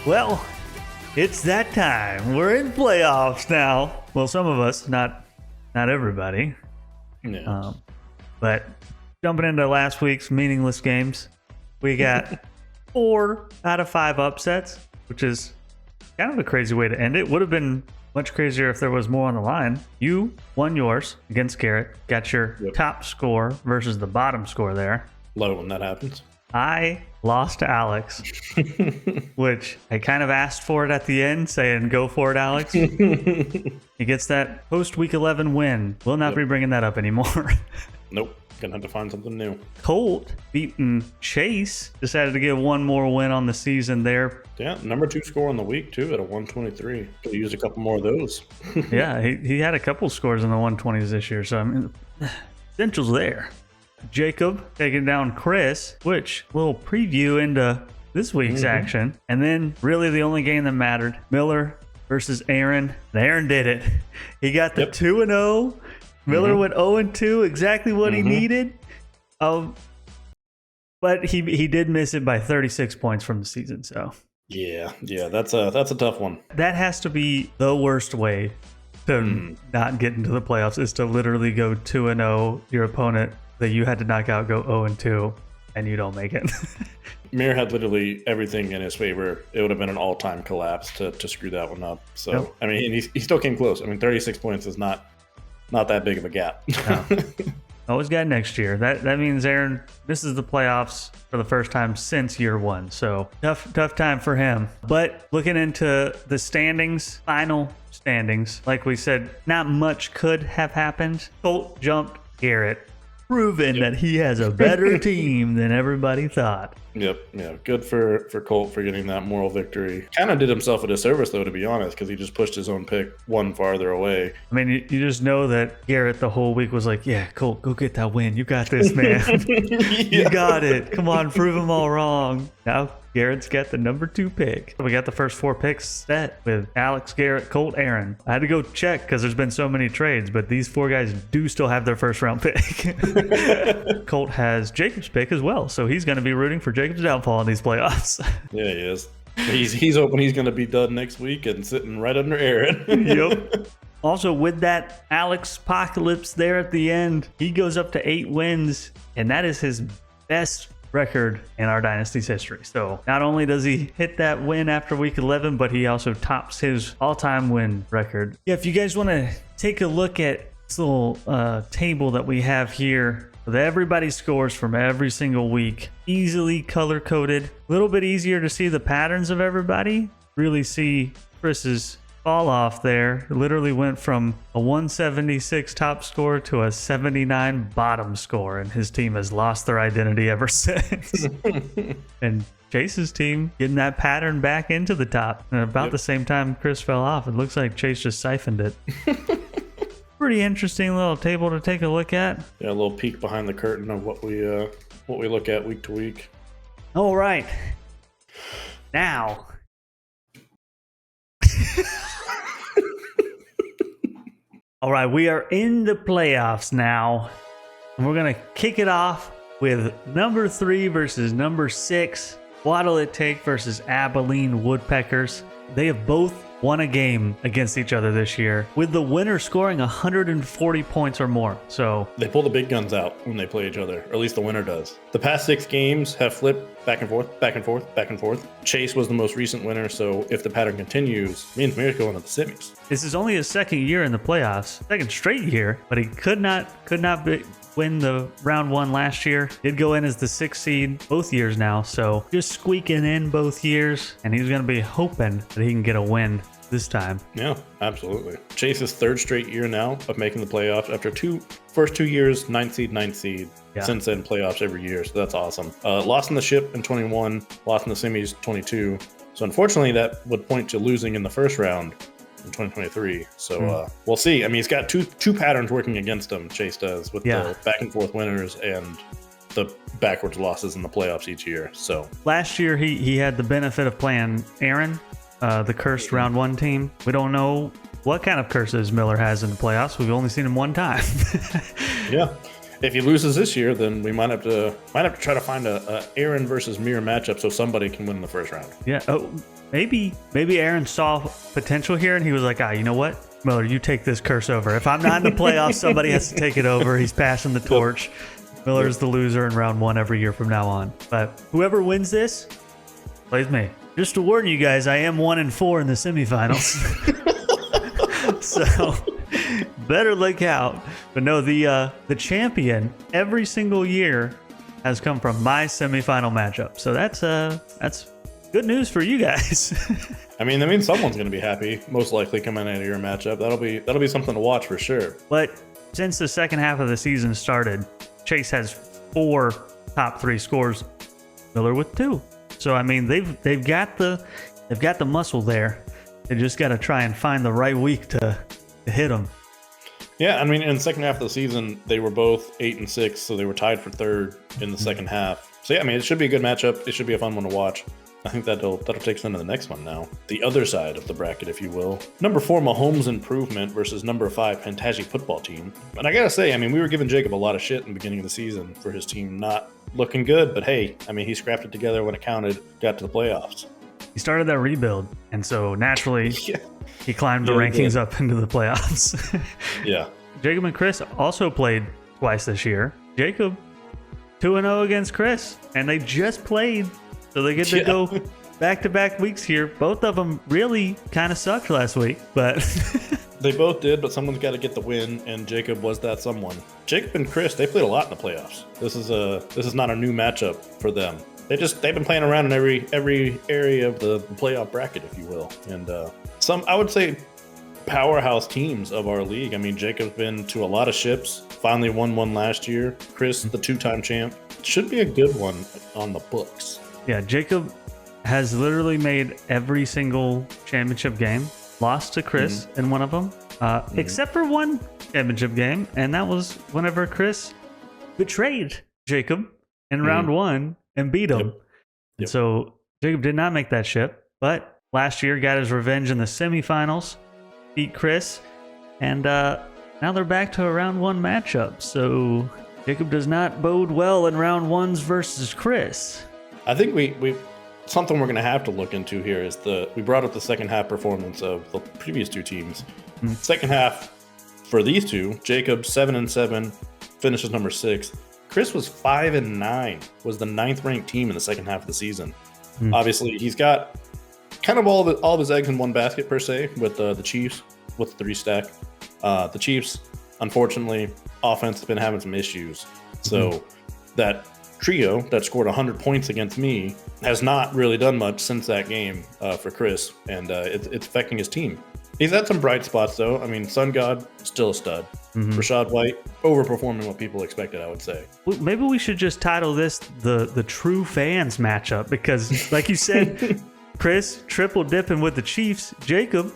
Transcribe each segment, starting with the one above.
Well, it's that time. We're in playoffs now. Well, some of us, not everybody. Yeah. But jumping into last week's meaningless games, we got 4 out of 5 upsets, which is kind of a crazy way to end it. Would have been much crazier if there was more on the line. You won yours against Garrett, got your top score versus the bottom score there. Love it when that happens. I lost to Alex, which I kind of asked for it at the end, saying, go for it, Alex. He gets that post week 11 win. We'll not be bringing that up anymore. Nope. Gonna have to find something new. Colt beating Chase, decided to get one more win on the season there. Yeah, number 2 score on the week, too, at a 123. Could use a couple more of those. Yeah, he had a couple scores in the 120s this year, so I mean, potential's there. Jacob taking down Chris, which little preview into this week's action. And then really the only game that mattered, Miller versus Aaron. And Aaron did it. He got the 2-0. Miller went 0-2, exactly what he needed. But he did miss it by 36 points from the season. So Yeah, that's a tough one. that has to be the worst way to not get into the playoffs, is to literally go 2-0. Your opponent that you had to knock out go 0-2, and you don't make it. Mir had literally everything in his favor. It would have been an all-time collapse to screw that one up. So, Nope. I mean, he still came close. I mean, 36 points is not that big of a gap. No. Always got next year. That means Aaron misses the playoffs for the first time since year 1. So tough time for him. But looking into the standings, final standings, like we said, not much could have happened. Colt jumped Garrett, proving that he has a better team than everybody thought. Yep, yeah. Good for Colt for getting that moral victory. Kind of did himself a disservice, though, to be honest, because he just pushed his own pick one farther away. I mean, you just know that Garrett the whole week was like, yeah, Colt, go get that win. You got this, man. You got it. Come on, prove them all wrong. Now Garrett's got the number 2 pick. We got the first 4 picks set with Alex, Garrett, Colt, Aaron. I had to go check because there's been so many trades, but these 4 guys do still have their first round pick. Colt has Jacob's pick as well, so he's going to be rooting for Jacob's downfall in these playoffs. Yeah, he is. He's hoping he's going to be done next week and sitting right under Aaron. Yep. Also, with that Alex apocalypse there at the end, he goes up to 8 wins, and that is his best record in our dynasty's history. So not only does he hit that win after week 11, but he also tops his all-time win record. Yeah, if you guys want to take a look at this little table that we have here with everybody's scores from every single week, easily color-coded, a little bit easier to see the patterns of everybody, really see Chris's fall off there. It literally went from a 176 top score to a 79 bottom score, and his team has lost their identity ever since. And Chase's team getting that pattern back into the top. And about the same time Chris fell off, it looks like Chase just siphoned it. Pretty interesting little table to take a look at. Yeah, a little peek behind the curtain of what we look at week to week. All right. Now. All right, we are in the playoffs now, and we're going to kick it off with number 3 versus number 6. What'll It Take versus Abilene Woodpeckers. They have both won a game against each other this year, with the winner scoring 140 points or more. So They pull the big guns out when they play each other, or at least the winner does. The past 6 games have flipped back and forth, back and forth, back and forth. Chase was the most recent winner, so if the pattern continues, me and Mir's going to the semis. this is only his second year in the playoffs, second straight year, but he could not win the round 1 last year. Did go in as the 6th seed both years now, so just squeaking in both years, and he's going to be hoping that he can get a win this time. Yeah, absolutely. Chase's 3rd straight year now of making the playoffs after first 2 years, 9th seed. Yeah. Since then, playoffs every year, so that's awesome. Lost in the ship in 21, lost in the semis 22. So unfortunately, that would point to losing in the first round in 2023. So we'll see. I mean, he's got two patterns working against him, Chase does, with the back and forth winners and the backwards losses in the playoffs each year. So last year, he had the benefit of playing Aaron, the cursed round 1 team. We don't know what kind of curses Miller has in the playoffs. We've only seen him one time. Yeah. if he loses this year, then we might have to try to find a Aaron versus Mir matchup so somebody can win in the first round. Yeah. Oh, maybe Aaron saw potential here and he was like, you know what, Miller, you take this curse over. If I'm not in the playoffs, somebody has to take it over. He's passing the torch. Miller's the loser in round 1 every year from now on. But whoever wins this plays me. Just to warn you guys, I am 1-4 in the semifinals. So better look out. But no, the champion every single year has come from my semifinal matchup. So that's good news for you guys. I mean, that means someone's going to be happy, most likely coming out of your matchup. That'll be something to watch for sure. But since the second half of the season started, Chase has 4 top 3 scores, Miller with 2. So I mean, they've got the muscle there. They just got to try and find the right week to hit them. Yeah, I mean, in the second half of the season, they were both 8-6, so they were tied for third in the second half. So yeah, I mean, it should be a good matchup. It should be a fun one to watch. I think that'll take us into the next one now. The other side of the bracket, if you will. Number 4, Mahomes Improvement versus number 5, Pantaji Football Team. And I gotta say, I mean, we were giving Jacob a lot of shit in the beginning of the season for his team not looking good, but hey, I mean, he scrapped it together when it counted, got to the playoffs. He started that rebuild, and so naturally, he climbed the rankings up into the playoffs. Yeah. Jacob and Chris also played twice this year. Jacob 2-0 against Chris, and they just played, so they get to go back-to-back weeks here. Both of them really kind of sucked last week, but they both did, but someone's got to get the win, and Jacob was that someone. Jacob and Chris, they played a lot in the playoffs. This is not a new matchup for them. They've been playing around in every area of the playoff bracket, if you will, and some, I would say, powerhouse teams of our league. I mean, Jacob's been to a lot of ships. Finally won one last year. Chris, the 2-time champ, should be a good one on the books. Yeah, Jacob has literally made every single championship game. Lost to Chris in one of them, except for one championship game, and that was whenever Chris betrayed Jacob in round 1 and beat him. And so Jacob did not make that ship, but last year got his revenge in the semifinals, beat Chris, and now they're back to a round 1 matchup. So Jacob does not bode well in round 1s versus Chris. I think we something we're going to have to look into here is we brought up the second half performance of the previous 2 teams. Second half for these two, Jacob 7-7, finishes number 6. Chris was 5-9, was the 9th ranked team in the second half of the season. Obviously, he's got kind of all of his eggs in one basket per se with the Chiefs with the 3-stack. The Chiefs, unfortunately, offense has been having some issues. So that trio that scored 100 points against me has not really done much since that game for Chris, and it's affecting his team. He's had some bright spots, though. I mean, Sun God, still a stud. Rachaad White, overperforming what people expected, I would say. Well, maybe we should just title this the true fans matchup, because like you said, Chris triple dipping with the Chiefs, Jacob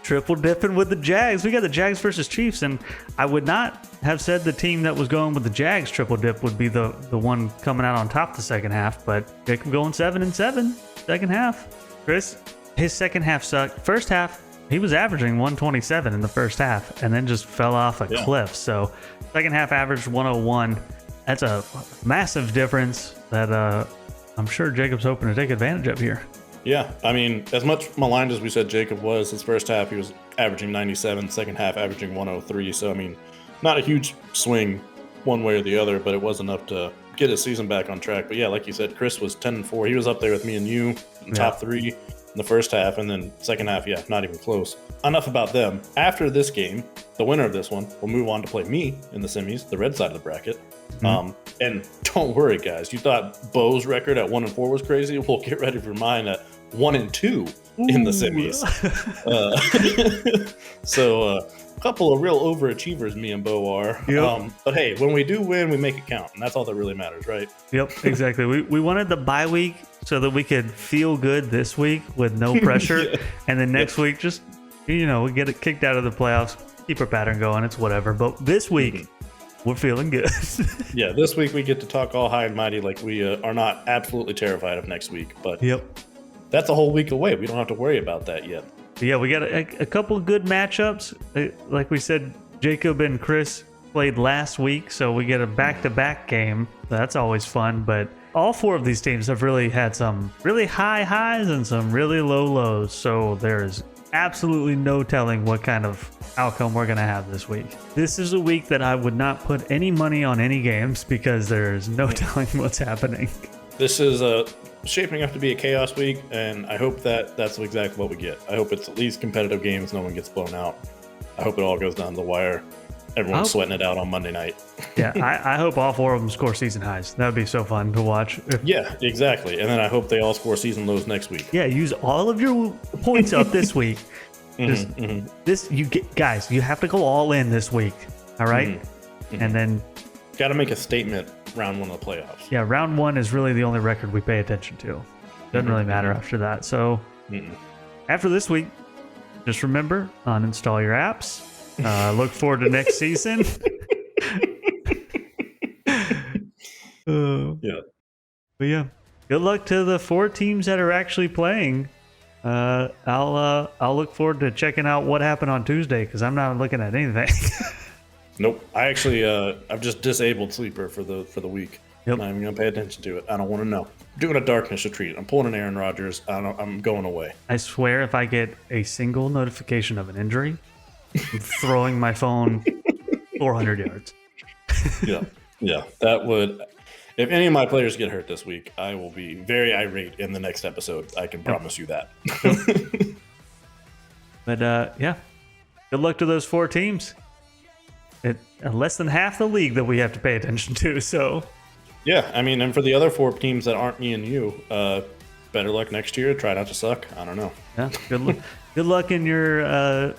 triple dipping with the Jags. We got the Jags versus Chiefs, and I would not have said the team that was going with the Jags triple dip would be the one coming out on top the second half, but Jacob going 7-7 second half. Chris, his second half sucked. First half, he was averaging 127 in the first half and then just fell off a cliff. So second half averaged 101. That's a massive difference that I'm sure Jacob's hoping to take advantage of here. Yeah, I mean, as much maligned as we said Jacob was, his first half he was averaging 97, second half averaging 103. So, I mean, not a huge swing one way or the other, but it was enough to get his season back on track. But yeah, like you said, Chris was 10-4. He was up there with me and you in top 3 in the first half, and then second half, not even close. Enough about them. After this game, the winner of this one will move on to play me in the semis, the red side of the bracket. And don't worry, guys. You thought Bo's record at 1-4 was crazy? Well, get ready for mine at 1-2 in the semis. So a couple of real overachievers, me and Bo are. But hey, when we do win, we make it count, and that's all that really matters, right? Yep, exactly. We wanted the bye week so that we could feel good this week with no pressure, and then next week just we get it kicked out of the playoffs, keep our pattern going. It's whatever. But this week. We're feeling good. Yeah, this week we get to talk all high and mighty like we are not absolutely terrified of next week. But that's a whole week away. We don't have to worry about that yet. Yeah, we got a couple of good matchups. Like we said, Jacob and Chris played last week, so we get a back-to-back game. That's always fun, but all 4 of these teams have really had some really high highs and some really low lows, so there's absolutely no telling what kind of outcome we're going to have this week. This is a week that I would not put any money on any games because there's no telling what's happening. This is shaping up to be a chaos week, and I hope that that's exactly what we get. I hope it's at least competitive games, no one gets blown out. I hope it all goes down the wire. Everyone's sweating it out on Monday night. Yeah, I hope all 4 of them score season highs. That would be so fun to watch. Yeah, exactly. And then I hope they all score season lows next week. Yeah, use all of your points up this week. This you get, guys. You have to go all in this week. All right? And then got to make a statement round 1 of the playoffs. Yeah, round 1 is really the only record we pay attention to. Doesn't really matter after that. So after this week, just remember, uninstall your apps. Look forward to next season. Yeah. But yeah, good luck to the 4 teams that are actually playing. I'll look forward to checking out what happened on Tuesday because I'm not looking at anything. Nope. I actually I've just disabled Sleeper for the week. Yep. I'm not even gonna pay attention to it. I don't want to know. I'm doing a darkness retreat. I'm pulling an Aaron Rodgers. I'm going away. I swear, if I get a single notification of an injury, I'm throwing my phone 400 yards. Yeah. That would. If any of my players get hurt this week, I will be very irate in the next episode. I can promise you that. But yeah, good luck to those 4 teams. Less than half the league that we have to pay attention to. So yeah, I mean, and for the other 4 teams that aren't me and you, better luck next year. Try not to suck. I don't know. Yeah, good luck in your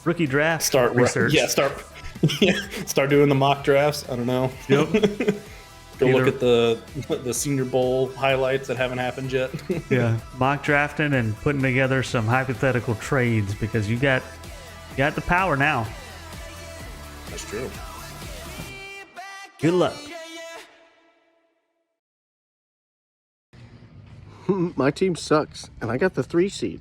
rookie draft research. Start doing the mock drafts. I don't know. Yep. Go look at the Senior Bowl highlights that haven't happened yet. Yeah, mock drafting and putting together some hypothetical trades because you got the power now. That's true. Good luck. My team sucks, and I got the 3 seed.